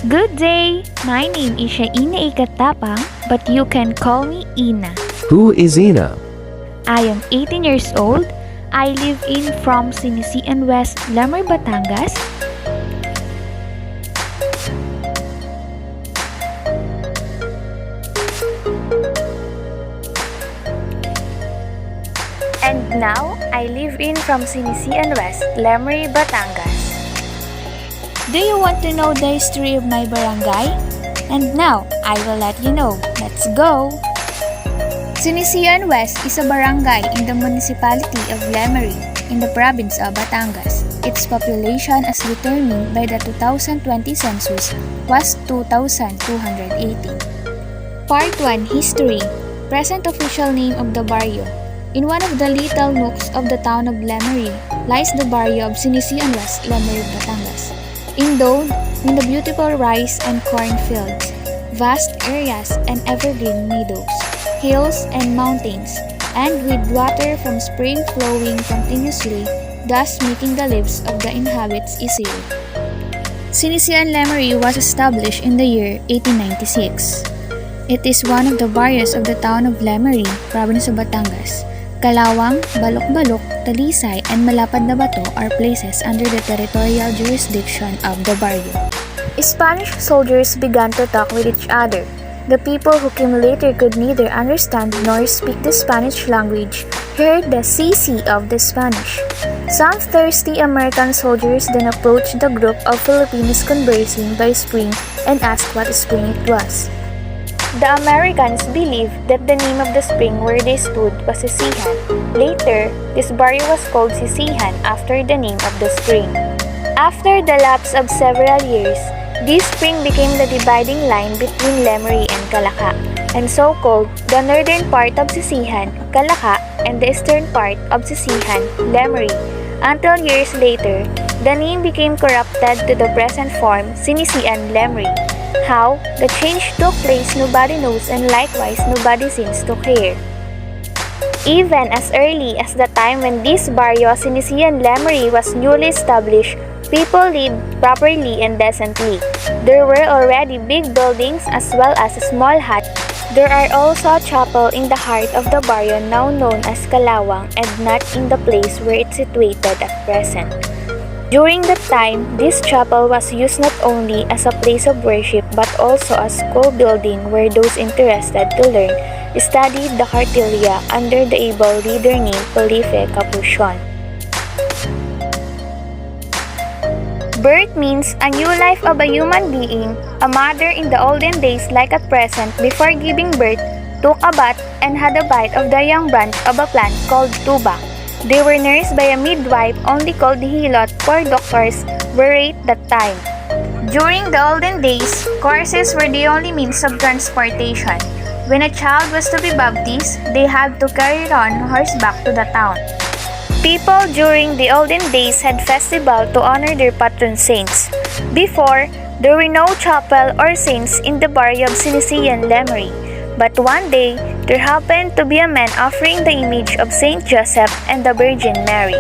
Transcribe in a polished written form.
Good day! My name is Ina Ikatapang, but you can call me Ina. Who is Ina? I am 18 years old. I live in from Sinisian West, Lemery, Batangas. And now, I live in from Sinisian West, Lemery, Batangas. Do you want to know the history of my barangay? And now, I will let you know. Let's go! Sinisian West is a barangay in the municipality of Lemery in the province of Batangas. Its population as determined by the 2020 census was 2,218. Part 1 History. Present official name of the barrio. In one of the little nooks of the town of Lemery lies the barrio of Sinisian West, Lemery, Batangas. Endowed in the beautiful rice and corn fields, vast areas and evergreen meadows, hills and mountains, and with water from spring flowing continuously, thus making the lives of the inhabitants easier. Sinisian Lemery was established in the year 1896. It is one of the barrios of the town of Lemery, province of Batangas. Kalawang, Balok-Balok, Talisay, and Malapad na Bato are places under the territorial jurisdiction of the barrio. Spanish soldiers began to talk with each other. The people who came later could neither understand nor speak the Spanish language, heard the CC of the Spanish. Some thirsty American soldiers then approached the group of Filipinos conversing by spring and asked what spring it was. The Americans believed that the name of the spring where they stood was Sinisian. Later, this barrio was called Sinisian after the name of the spring. After the lapse of several years, this spring became the dividing line between Lemery and Calaca, and so called the northern part of Sinisian, Calaca, and the eastern part of Sinisian, Lemery. Until years later, the name became corrupted to the present form, Sinisian Lemery. How the change took place nobody knows, and likewise nobody seems to care. Even as early as the time when this barrio Sinisian Lemery was newly established, people lived properly and decently. There were already big buildings as well as a small hut. There are also a chapel in the heart of the barrio now known as Kalawang and not in the place where it's situated at present. During that time, this chapel was used not only as a place of worship but also a school building where those interested to learn studied the cartilla under the able leader named Felipe Capuchon. Birth means a new life of a human being. A mother in the olden days, like at present, before giving birth, took a bath and had a bite of the young branch of a plant called tuba. They were nursed by a midwife only called hilot, for doctors were at that time. During the olden days, horses were the only means of transportation. When a child was to be baptized, they had to carry it on horseback to the town. People during the olden days had festival to honor their patron saints. Before, there were no chapel or saints in the barrio of Sinisian Lemery. But one day, there happened to be a man offering the image of Saint Joseph and the Virgin Mary.